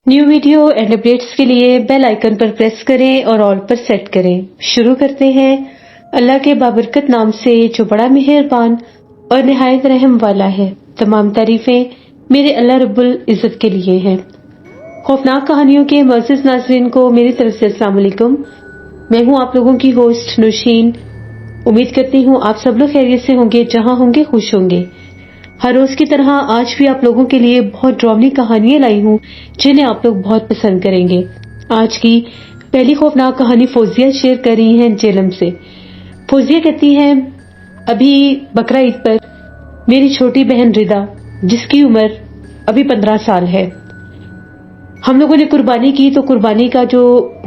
New video and updates کے لیے bell icon پر press کریں اور آل پر سیٹ کریں۔ شروع کرتے ہیں اللہ کے بابرکت نام سے جو بڑا مہربان اور نہایت رحم والا ہے۔ تمام تعریفیں میرے اللہ رب العزت کے لیے ہیں۔ خوفناک کہانیوں کے معزز ناظرین کو میری طرف سے السلام علیکم۔ میں ہوں آپ لوگوں کی ہوسٹ نوشین۔ امید کرتی ہوں آپ سب لوگ خیریت سے ہوں گے، جہاں ہوں گے خوش ہوں گے۔ ہر روز کی طرح آج بھی آپ لوگوں کے لیے بہت ڈراؤنی کہانیاں لائی ہوں جنہیں آپ لوگ بہت پسند کریں گے۔ آج کی پہلی خوفناک کہانی فوزیہ شیئر کر رہی ہیں جیلم سے۔ فوزیہ کہتی ہیں، ابھی بقرہ عید پر میری چھوٹی بہن ردا، جس کی عمر ابھی 15 سال ہے، ہم لوگوں نے قربانی کی تو قربانی کا جو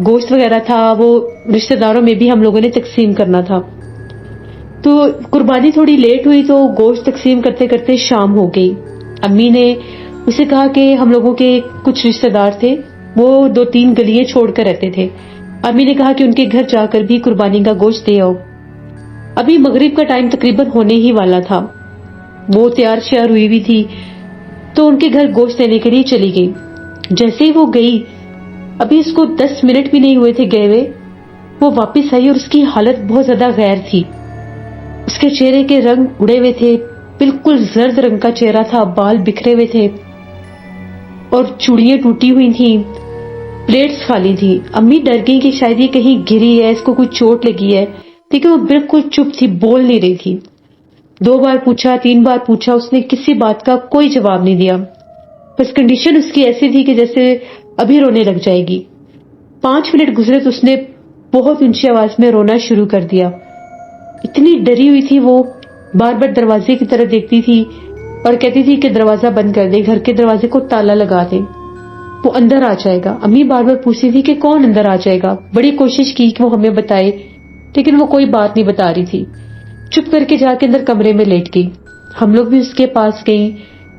گوشت وغیرہ تھا وہ رشتہ داروں میں بھی ہم لوگوں نے تقسیم کرنا تھا۔ تو قربانی تھوڑی لیٹ ہوئی تو گوشت تقسیم کرتے کرتے شام ہو گئی۔ امی نے اسے کہا کہ ہم لوگوں کے کچھ رشتہ دار تھے، وہ 2-3 گلیاں چھوڑ کر رہتے تھے۔ امی نے کہا کہ ان کے گھر جا کر بھی قربانی کا گوشت دے آؤ۔ ابھی مغرب کا ٹائم تقریباً ہونے ہی والا تھا۔ وہ تیار شیار ہوئی ہوئی تھی تو ان کے گھر گوشت لینے کے لیے چلی گئی۔ جیسے ہی وہ گئی، ابھی اس کو 10 منٹ بھی نہیں ہوئے تھے گئے ہوئے، وہ واپس آئی اور اس کی حالت بہت زیادہ غیر تھی۔ اس کے چہرے کے رنگ اڑے ہوئے تھے، بالکل زرد رنگ کا چہرہ تھا، بال بکھرے ہوئے تھے اور چوڑیاں ٹوٹی ہوئی تھیں، پلیٹس خالی تھی۔ امی ڈر گئی کہ شاید یہ کہیں گری ہے، اس کو کوئی چوٹ لگی ہے، لیکن وہ بالکل چپ تھی، بول نہیں رہی تھی۔ 2 بار پوچھا، 3 بار پوچھا، اس نے کسی بات کا کوئی جواب نہیں دیا۔ بس کنڈیشن اس کی ایسی تھی کہ جیسے ابھی رونے لگ جائے گی۔ 5 منٹ گزرے تو اس نے بہت اونچی آواز میں رونا شروع کر دیا۔ اتنی ڈری ہوئی تھی وہ، بار بار دروازے کی طرف دیکھتی تھی اور کہتی تھی کہ دروازہ بند کر دے، گھر کے دروازے کو تالا لگا دے، وہ اندر آ جائے گا۔ امی بار بار پوچھتی تھی کہ کون اندر آ جائے گا۔ بڑی کوشش کی کہ وہ ہمیں بتائے، لیکن وہ کوئی بات نہیں بتا رہی تھی۔ چپ کر کے جا کے اندر کمرے میں لیٹ گئی۔ ہم لوگ بھی اس کے پاس گئیں،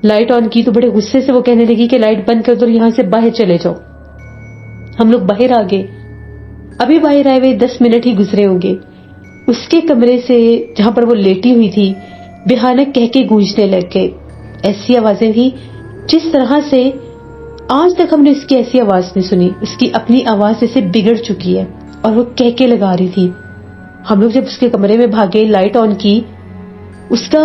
لائٹ آن کی تو بڑے غصے سے وہ کہنے لگی کہ لائٹ بند کر دو اور یہاں سے باہر چلے جاؤ۔ ہم لوگ باہر آ گئے۔ ابھی باہر آئے ہوئے 10 منٹ ہی گزرے ہوں گے، اس کے کمرے سے جہاں پر وہ لیٹی ہوئی تھی بھیانک کہکے گونجنے لگ گئے۔ ایسی آوازیں تھی جس طرح سے آج تک ہم نے اس کی ایسی آواز نہیں سنی۔ اس کی اپنی آواز جیسے بگڑ چکی ہے اور وہ کہکے لگا رہی تھی۔ ہم لوگ جب اس کے کمرے میں بھاگے، لائٹ آن کی، اس کا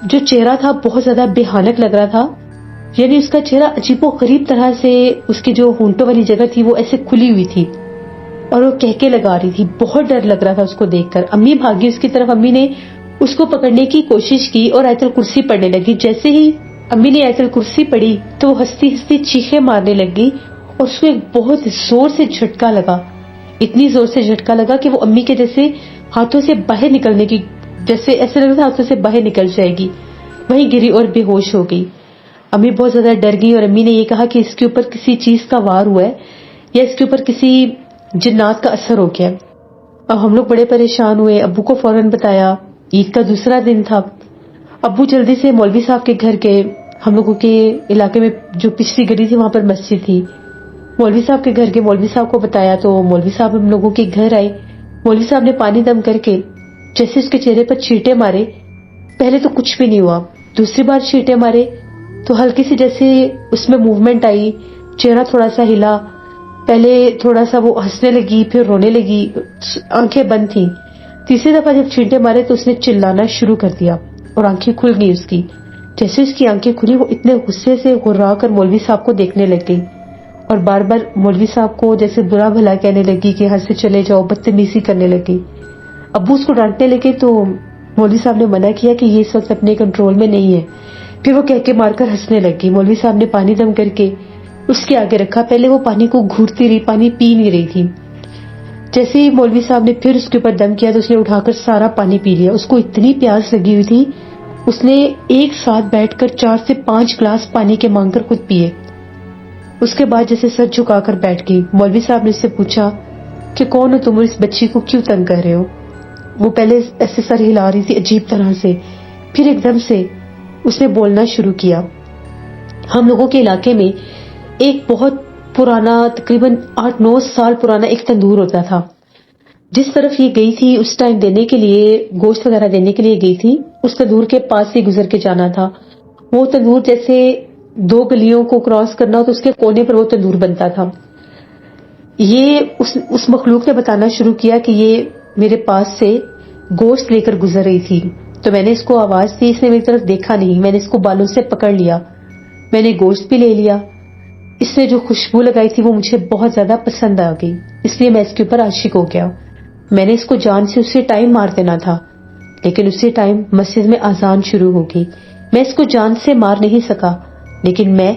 جو چہرہ تھا بہت زیادہ بھیانک لگ رہا تھا، یعنی اس کا چہرہ عجیب و غریب طرح سے، اس کی جو ہونٹوں والی جگہ تھی وہ ایسے کھلی ہوئی تھی اور وہ کہکے لگا رہی تھی۔ بہت ڈر لگ رہا تھا اس کو دیکھ کر۔ امی بھاگی اس کی طرف، امی نے اس کو پکڑنے کی کوشش کی اور آیت الکرسی پڑھنے لگی۔ جیسے ہی امی نے آیت الکرسی پڑھی تو وہ ہنستی ہنستی چیخیں مارنے لگی اور اس کو ایک بہت زور سے جھٹکا لگا۔ اتنی زور سے جھٹکا لگا کہ وہ امی کے جیسے ہاتھوں سے باہر نکلنے کی، جیسے ایسے لگ رہا تھا ہاتھوں سے باہر نکل جائے گی، وہیں گری اور بے ہوش ہو گئی۔ امی بہت زیادہ ڈر گئی اور امی نے یہ کہا کہ اس کے اوپر کسی چیز کا وار ہوا ہے یا اس کے اوپر کسی جنات کا اثر ہو گیا۔ اب ہم لوگ بڑے پریشان ہوئے، ابو کو فوراً بتایا۔ عید کا دوسرا دن تھا۔ ابو جلدی سے مولوی صاحب کے گھر گئے۔ ہم لوگوں کے علاقے میں جو پچھلی گلی تھی وہاں پر مسجد تھی، مولوی صاحب کے گھر گئے، مولوی صاحب کو بتایا تو مولوی صاحب ہم لوگوں کے گھر آئے۔ مولوی صاحب نے پانی دم کر کے جیسے اس کے چہرے پر چھینٹے مارے، پہلے تو کچھ بھی نہیں ہوا، دوسری بار چھینٹے مارے تو ہلکی سی جیسے اس میں موومنٹ آئی، چہرہ تھوڑا سا ہلا، پہلے تھوڑا سا وہ ہنسنے لگی، پھر رونے لگی، آنکھیں بند تھیں۔ تیسری دفعہ جب چھینٹے مارے تو اس نے چلانا شروع کر دیا اور آنکھیں کھل گئی اس کی۔ جیسے اس کی آنکھیں کھلی وہ اتنے غصے سے غرا کر مولوی صاحب کو دیکھنے لگ گئی اور بار بار مولوی صاحب کو جیسے برا بھلا کہنے لگی کہ یہاں سے چلے جاؤ، بدتمیزی کرنے لگی۔ ابو اس کو ڈانٹنے لگے تو مولوی صاحب نے منع کیا کہ یہ اس وقت اپنے کنٹرول میں نہیں ہے۔ پھر وہ کہہ کے مار کر ہنسنے لگی۔ مولوی صاحب نے پانی دم کر کے اس کے آگے رکھا۔ پہلے وہ پانی کو گھوٹتی رہی، پانی پی نہیں رہی تھی۔ جیسے ہی مولوی صاحب نے پھر اس کے اوپر دم کیا تو اس نے اٹھا کر سارا پانی پی لیا۔ اس کو اتنی پیاس لگی ہوئی تھی، اس نے ایک ساتھ بیٹھ کر 4 سے 5 گلاس پانی کے مانگ کر خود پیے۔ اس کے بعد جیسے سر جھکا کر بیٹھ گئی۔ مولوی صاحب نے اس سے پوچھا کہ کون ہو تم اور اس بچی کو کیوں تنگ کر رہے ہو؟ وہ پہلے ایسے سر ہلا رہی تھی عجیب طرح سے، پھر ایک دم سے اس نے بولنا شروع کیا۔ ہم لوگوں کے علاقے میں ایک بہت پرانا، تقریباً 8-9 سال پرانا ایک تندور ہوتا تھا۔ جس طرف یہ گئی تھی اس ٹائم دینے کے لیے، گوشت وغیرہ دینے کے لیے گئی تھی، اس تندور کے پاس سے گزر کے جانا تھا۔ وہ تندور جیسے 2 گلیوں کو کراس کرنا ہو تو اس کے کونے پر وہ تندور بنتا تھا. یہ اس مخلوق نے بتانا شروع کیا کہ یہ میرے پاس سے گوشت لے کر گزر رہی تھی. تو میں نے اس کو آواز دی. اس نے میری طرف دیکھا نہیں. میں نے اس کو بالوں سے پکڑ لیا. میں نے گوشت بھی لے لیا. اس نے جو خوشبو لگائی تھی وہ مجھے بہت زیادہ پسند آ گئی، اس لیے میں اس کے اوپر عاشق ہو گیا. میں نے اس کو جان سے اسے ٹائم مار دینا تھا، لیکن اسی ٹائم مسجد میں اذان شروع ہو گئی. میں اس کو جان سے مار نہیں سکا، لیکن میں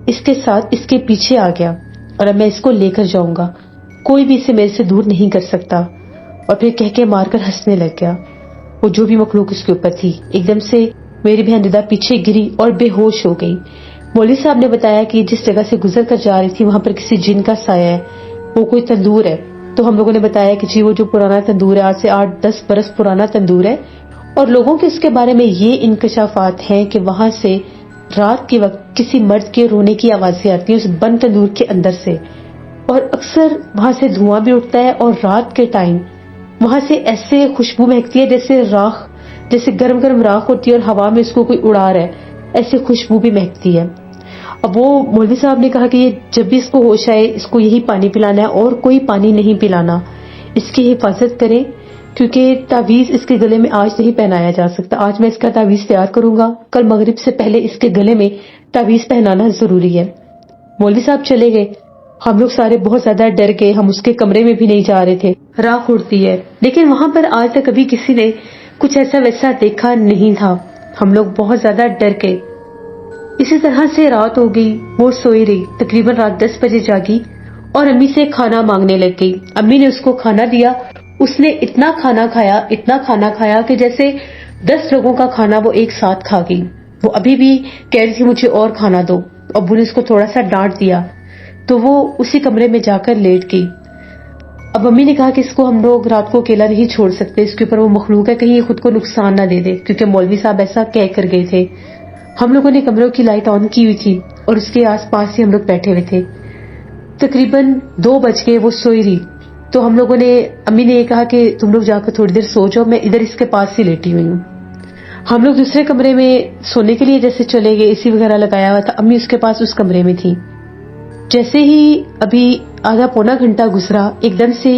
اس کے ساتھ اس کے پیچھے آ گیا اور اب میں اس کو لے کر جاؤں گا. کوئی بھی اسے میرے سے دور نہیں کر سکتا. اور پھر کہہ کے مار کر ہنسنے لگ گیا. وہ جو بھی مخلوق اس کے اوپر تھی ایک دم سے میری بہن ردا پیچھے گری اور بے ہوش ہو گئی. مولوی صاحب نے بتایا کہ جس جگہ سے گزر کر جا رہی تھی وہاں پر کسی جن کا سایہ ہے، وہ کوئی تندور ہے. تو ہم لوگوں نے بتایا کہ جی وہ جو پرانا تندور ہے، آج سے 8-10 برس پرانا تندور ہے. اور لوگوں کے اس کے بارے میں یہ انکشافات ہیں کہ وہاں سے رات کے وقت کسی مرد کے رونے کی آوازیں آتی ہیں اس بند تندور کے اندر سے، اور اکثر وہاں سے دھواں بھی اٹھتا ہے. اور رات کے ٹائم وہاں سے ایسے خوشبو مہکتی ہے جیسے گرم گرم راکھ ہوتی ہے اور ہوا میں اس کو کوئی اڑا رہا ہے، ایسے خوشبو بھی مہکتی ہے. اب وہ مولوی صاحب نے کہا کہ یہ جب بھی اس کو ہوش آئے اس کو یہی پانی پلانا ہے اور کوئی پانی نہیں پلانا. اس کی حفاظت کریں کیونکہ تعویذ اس کے گلے میں آج نہیں پہنایا جا سکتا. آج میں اس کا تعویذ تیار کروں گا، کل مغرب سے پہلے اس کے گلے میں تعویذ پہنانا ضروری ہے. مولوی صاحب چلے گئے. ہم لوگ سارے بہت زیادہ ڈر گئے. ہم اس کے کمرے میں بھی نہیں جا رہے تھے، راکھ اڑتی ہے. لیکن وہاں پر آج تک کبھی کسی نے کچھ ایسا ویسا دیکھا نہیں تھا. ہم لوگ بہت زیادہ ڈر گئے. اسی طرح سے رات ہو گئی. وہ سوئی رہی. تقریباً رات 10 بجے جاگی اور امی سے کھانا مانگنے لگ گئی. امی نے اس کو کھانا دیا. اس نے اتنا کھانا کھایا کہ جیسے 10 لوگوں کا کھانا وہ ایک ساتھ کھا گئی. وہ ابھی بھی کہہ رہی تھی مجھے اور کھانا دو. ابو نے اس کو تھوڑا سا ڈانٹ دیا تو وہ اسی کمرے میں جا کر لیٹ گئی. اب امی نے کہا کہ اس کو ہم لوگ رات کو اکیلا نہیں چھوڑ سکتے، اس کے اوپر وہ مخلوق ہے، کہیں یہ خود کو نقصان نہ دے دے، کیونکہ مولوی صاحب ایسا کہہ کر گئے تھے. ہم لوگوں نے کمروں کی لائٹ آن کی ہوئی تھی اور اس کے آس پاس ہی ہم لوگ بیٹھے ہوئے تھے. تقریباً 2 بج گئے. وہ سوئی رہی تو ہم لوگوں نے، امی نے یہ کہا کہ تم لوگ جا کر تھوڑی دیر سو جاؤ، میں ادھر اس کے پاس ہی لیٹی ہوئی ہوں. ہم لوگ دوسرے کمرے میں سونے کے لیے جیسے چلے گئے، اے سی وغیرہ لگایا ہوا تھا. امی اس کے پاس اس کمرے میں تھی. جیسے ہی ابھی آدھا پونا گھنٹہ گزرا، ایک دم سے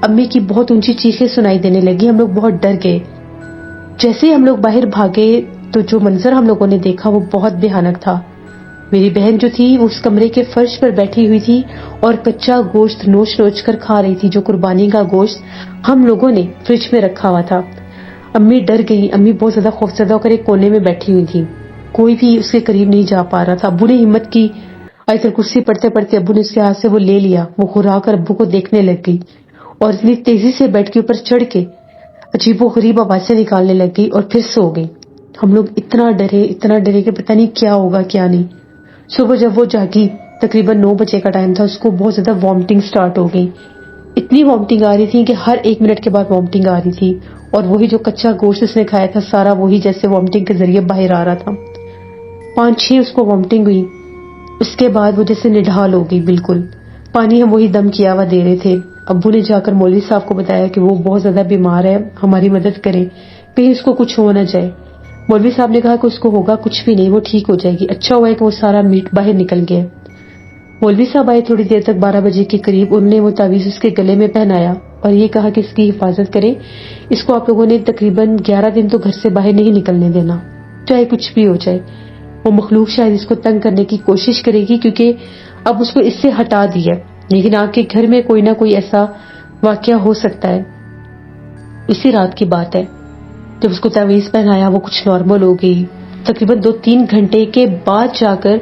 امی کی بہت اونچی چیخیں سنائی دینے لگی. ہم لوگ بہت ڈر گئے. جیسے ہی ہم لوگ باہر بھاگے تو جو منظر ہم لوگوں نے دیکھا وہ بہت بھیانک تھا. میری بہن جو تھی وہ اس کمرے کے فرش پر بیٹھی ہوئی تھی اور کچا گوشت نوچ نوچ کر کھا رہی تھی، جو قربانی کا گوشت ہم لوگوں نے فریج میں رکھا ہوا تھا. امی ڈر گئی. امی بہت زیادہ خوفزدہ ہو کر ایک کونے میں بیٹھی ہوئی تھی. کوئی بھی اس کے قریب نہیں جا پا رہا تھا. ابو نے ہمت کی. آیت الکرسی پڑھتے پڑھتے ابو نے اس کے ہاتھ سے وہ لے لیا. وہ گھرا کر ابو کو دیکھنے لگ گئی اور اتنی تیزی سے بیڈ کے اوپر چڑھ کے عجیب و غریب آوازیں نکالنے لگ گئی اور پھر سو گئی. ہم لوگ اتنا ڈرے کہ پتہ نہیں کیا ہوگا کیا نہیں. صبح جب وہ جاگی تقریباً 9 بجے کا ٹائم تھا، اس کو بہت زیادہ وامٹنگ سٹارٹ ہو گئی. اتنی وامٹنگ آ رہی تھی کہ ہر 1 منٹ کے بعد وامٹنگ آ رہی تھی. اور وہی جو کچا گوشت اس نے کھایا تھا سارا وہی جیسے وامٹنگ کے ذریعے باہر آ رہا تھا. 5-6 اس کو وامٹنگ ہوئی. اس کے بعد وہ جیسے نڈھال ہو گئی بالکل. پانی ہم وہی دم کیا ہوا دے رہے تھے. ابو نے جا کر مولوی صاحب کو بتایا کہ وہ بہت زیادہ بیمار ہے، ہماری مدد کریں، کہیں اس کو کچھ ہو نہ جائے. مولوی صاحب نے کہا کہ اس کو ہوگا کچھ بھی نہیں، وہ ٹھیک ہو جائے گی. اچھا ہوا ہے کہ وہ سارا میٹ باہر نکل گیا. مولوی صاحب آئے تھوڑی دیر تک، 12 بجے کے قریب. انہوں نے وہ تعویذ اس کے گلے میں پہنایا اور یہ کہا کہ اس کی حفاظت کریں. اس کو آپ لوگوں نے تقریباً 11 دن تو گھر سے باہر نہیں نکلنے دینا، چاہے کچھ بھی ہو جائے. وہ مخلوق شاید اس کو تنگ کرنے کی کوشش کرے گی کیونکہ اب اس کو اس سے ہٹا دیا، لیکن آپ کے گھر میں کوئی نہ کوئی ایسا واقعہ ہو سکتا ہے. اسی رات کی بات ہے جب اس کو تعویذ پہنایا وہ کچھ نارمل ہو گئی. تقریباً 2-3 گھنٹے کے بعد جا کر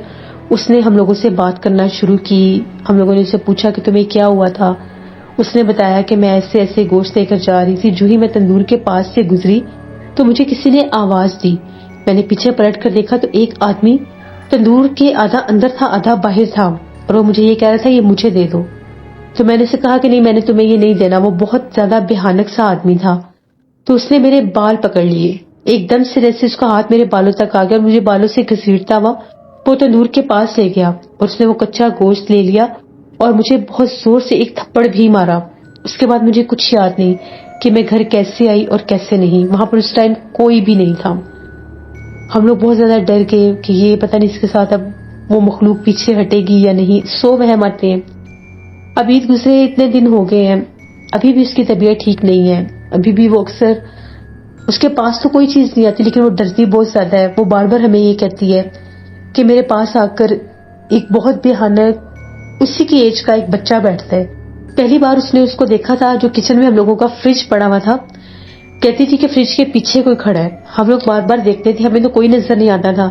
اس نے ہم لوگوں سے بات کرنا شروع کی. ہم لوگوں نے اسے پوچھا کہ تمہیں کیا ہوا تھا. اس نے بتایا کہ میں ایسے گوشت لے کر جا رہی تھی، جو ہی میں تندور کے پاس سے گزری تو مجھے کسی نے آواز دی. میں نے پیچھے پلٹ کر دیکھا تو ایک آدمی تندور کے آدھا اندر تھا آدھا باہر تھا اور وہ مجھے یہ کہہ رہا تھا یہ مجھے دے دو. تو میں نے اسے کہا کہ نہیں، میں نے تمہیں یہ نہیں دینا. وہ بہت زیادہ بھیانک سا آدمی تھا. تو اس نے میرے بال پکڑ لیے ایک دم سے، جیسے اس کا ہاتھ میرے بالوں تک آ گیا اور مجھے بالوں سے گھسیٹتا ہوا وہ تندور کے پاس لے گیا اور اس نے وہ کچا گوشت لے لیا اور مجھے بہت زور سے ایک تھپڑ بھی مارا. اس کے بعد مجھے کچھ یاد نہیں کہ میں گھر کیسے آئی اور کیسے نہیں. وہاں پر اس ٹائم کوئی بھی نہیں تھا. ہم لوگ بہت زیادہ ڈر گئے کہ یہ پتہ نہیں اس کے ساتھ اب وہ مخلوق پیچھے ہٹے گی یا نہیں، 100 وہم آتے ہیں. اب عید گزرے اتنے دن ہو گئے ہیں، ابھی بھی اس کی طبیعت ٹھیک نہیں ہے. ابھی بھی وہ اکثر، اس کے پاس تو کوئی چیز نہیں آتی لیکن وہ ڈرتی بہت زیادہ ہے. وہ بار بار ہمیں یہ کہتی ہے کہ میرے پاس آ کر ایک بہت بھیانک اسی کی ایج کا ایک بچہ بیٹھتا ہے. پہلی بار اس نے اس کو دیکھا تھا جو کچن میں ہم لوگوں کا فریج پڑا ہوا تھا. کہتی تھی کہ فریج کے پیچھے کوئی کھڑا ہے. ہم لوگ بار بار دیکھتے تھے، ہمیں تو کوئی نظر نہیں آتا تھا.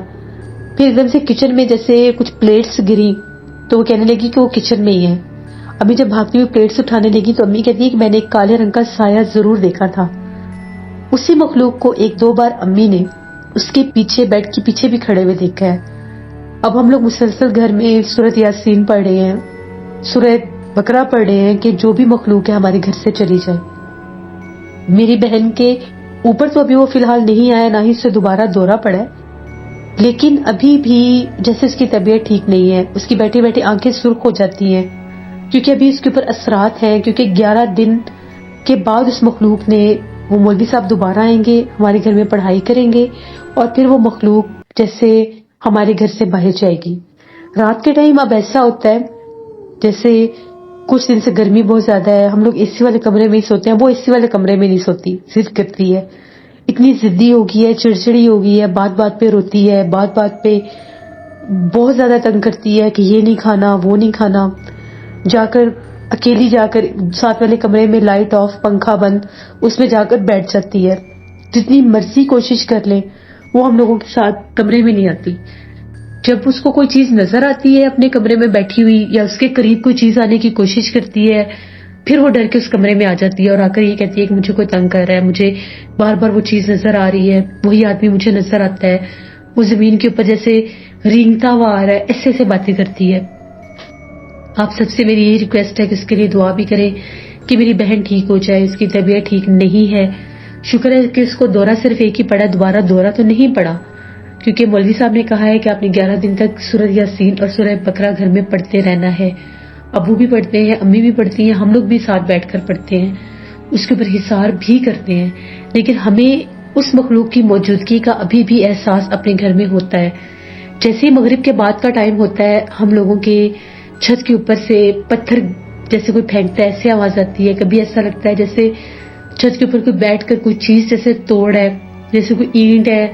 پھر ایک دم سے کچن میں جیسے کچھ پلیٹس گری تو وہ کہنے لگی کہ وہ کچن میں ہی ہے. امی جب بھاگتی ہوئی پلیٹس اٹھانے لگی تو امی کہتی ہے کہ میں نے ایک کالے رنگ کا سایہ ضرور دیکھا تھا. اسی مخلوق کو 1-2 بار امی نے اس کے پیچھے، بیڈ کے پیچھے بھی کھڑے ہوئے دیکھا ہے. اب ہم لوگ مسلسل گھر میں سورۃ یاسین پڑھ رہے ہیں، سورۃ بقرہ پڑھ رہے ہیں کہ جو بھی مخلوق ہے ہمارے گھر سے چلی جائے. میری بہن کے اوپر تو ابھی وہ فی الحال نہیں آیا، نہ ہی اس سے دوبارہ دورہ پڑا ہے، لیکن ابھی بھی جیسے اس کی طبیعت ٹھیک نہیں ہے. اس کی بیٹھے بیٹھے آنکھیں سرخ ہو جاتی ہیں کیونکہ ابھی اس کے اوپر اثرات ہیں. کیونکہ 11 دن کے بعد اس مخلوق نے، وہ مولوی صاحب دوبارہ آئیں گے، ہمارے گھر میں پڑھائی کریں گے اور پھر وہ مخلوق جیسے ہمارے گھر سے باہر جائے گی. رات کے ٹائم اب ایسا ہوتا ہے جیسے کچھ دن سے گرمی بہت زیادہ ہے، ہم لوگ اے سی والے کمرے میں ہی سوتے ہیں، وہ اے سی والے کمرے میں نہیں سوتی، ضد کرتی ہے. اتنی ضدی ہو گئی ہے، چڑچڑی ہو گئی ہے، بات بات پہ روتی ہے، بات بات پہ بہت زیادہ تنگ کرتی ہے کہ یہ نہیں کھانا وہ نہیں کھانا. جا کر اکیلی جا کر ساتھ والے کمرے میں لائٹ آف، پنکھا بند، اس میں جا کر بیٹھ جاتی ہے. جتنی مرضی کوشش کر لیں وہ ہم لوگوں کے ساتھ کمرے میں نہیں آتی. جب اس کو کوئی چیز نظر آتی ہے اپنے کمرے میں بیٹھی ہوئی یا اس کے قریب کوئی چیز آنے کی کوشش کرتی ہے، پھر وہ ڈر کے اس کمرے میں آ جاتی ہے اور آ کر یہ کہتی ہے کہ مجھے کوئی تنگ کر رہا ہے، مجھے بار بار وہ چیز نظر آ رہی ہے، وہی آدمی مجھے نظر آتا ہے، وہ زمین کے اوپر جیسے رینگتا ہوا آ رہا ہے، ایسے ایسے باتیں کرتی ہے. آپ سب سے میری یہی ریکویسٹ ہے کہ اس کے لیے دعا بھی کریں کہ میری بہن ٹھیک ہو جائے. اس کی طبیعت ٹھیک نہیں ہے. شکر ہے کہ اس کو دورہ صرف ایک ہی پڑا، دوبارہ دورہ تو نہیں پڑا کیونکہ مولوی صاحب نے کہا ہے کہ آپ نے 11 دن تک سورۃ یاسین اور سورہ بقرہ گھر میں پڑھتے رہنا ہے. ابو بھی پڑھتے ہیں، امی بھی پڑھتی ہیں، ہم لوگ بھی ساتھ بیٹھ کر پڑھتے ہیں، اس کے اوپر حصار بھی کرتے ہیں. لیکن ہمیں اس مخلوق کی موجودگی کا ابھی بھی احساس اپنے گھر میں ہوتا ہے. جیسے ہی مغرب کے بعد کا ٹائم ہوتا ہے، ہم لوگوں کے چھت کے اوپر سے پتھر جیسے کوئی پھینکتا ہے ایسے آواز آتی ہے. کبھی ایسا لگتا ہے جیسے چھت کے اوپر کوئی بیٹھ کر کوئی چیز جیسے توڑ ہے، جیسے کوئی اینٹ ہے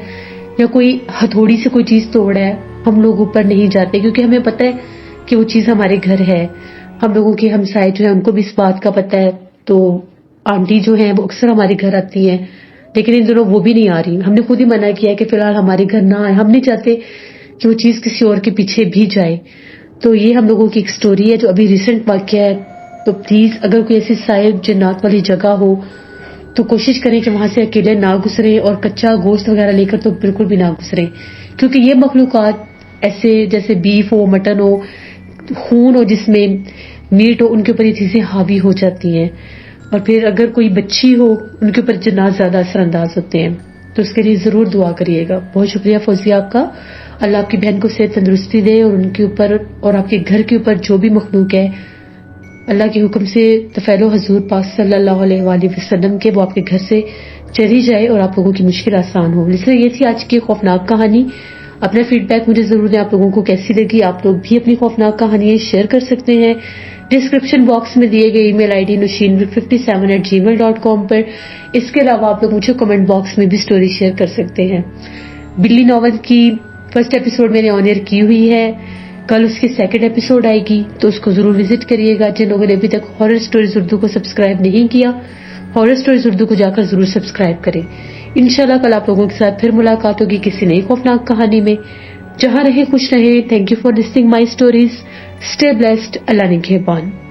یا کوئی ہتھوڑی سے کوئی چیز توڑ ہے. ہم لوگ اوپر نہیں جاتے کیونکہ ہمیں پتہ ہے کہ وہ چیز ہمارے گھر ہے. ہم لوگوں کے ہمسائے جو ہیں ان کو بھی اس بات کا پتہ ہے، تو آنٹی جو ہیں وہ اکثر ہمارے گھر آتی ہیں، لیکن ان دنوں وہ بھی نہیں آ رہی. ہم نے خود ہی منع کیا ہے کہ فی الحال ہمارے گھر نہ آئے. ہم نہیں چاہتے کہ وہ چیز کسی اور کے پیچھے بھی جائے. تو یہ ہم لوگوں کی ایک سٹوری ہے جو ابھی ریسنٹ واقعہ ہے. تو پلیز اگر کوئی ایسی صاحب جنات والی جگہ ہو تو کوشش کریں کہ وہاں سے اکیلے نہ گزریں، اور کچا گوشت وغیرہ لے کر تو بالکل بھی نہ گزریں کیونکہ یہ مخلوقات ایسے جیسے بیف ہو، مٹن ہو، خون ہو جس میں میٹ ہو، ان کے اوپر یہ چیزیں حاوی ہو جاتی ہیں. اور پھر اگر کوئی بچی ہو ان کے اوپر جنات زیادہ اثر انداز ہوتے ہیں. تو اس کے لیے ضرور دعا کریے گا. بہت شکریہ فوزیہ آپ کا. اللہ آپ کی بہن کو صحت تندرستی دے اور ان کے اوپر اور آپ کے گھر کے اوپر جو بھی مخلوق ہے اللہ کے حکم سے تفعیل حضور پاک صلی اللہ علیہ وآلہ وسلم کے وہ آپ کے گھر سے چلی جائے اور آپ لوگوں کی مشکل آسان ہو. اس لیے یہ تھی آج کی خوفناک کہانی. اپنا فیڈ بیک مجھے ضرور دیں آپ لوگوں کو کیسی لگی. آپ لوگ بھی اپنی خوفناک کہانیاں شیئر کر سکتے ہیں ڈسکرپشن باکس میں دیے گئے ای میل آئی ڈی nushin57@gmail.com پر. اس کے علاوہ آپ لوگ مجھے کمنٹ باکس میں بھی سٹوری شیئر کر سکتے ہیں. بلی ناول کی فرسٹ ایپیسوڈ میں نے آن ایئر کی ہوئی ہے، کل اس کی سیکنڈ ایپیسوڈ آئے گی تو اس کو ضرور وزٹ کریے گا. جن لوگوں نے ابھی تک ہارر سٹوریز اردو کو سبسکرائب نہیں کیا، ہارر سٹوریز اردو کو جا کر ضرور سبسکرائب کریں. انشاءاللہ کل آپ لوگوں کے ساتھ پھر ملاقات ہوگی کسی نئی خوفناک کہانی میں. جہاں رہیں خوش رہیں. Thank you for listening my stories. Stay blessed. Allah نگہبان.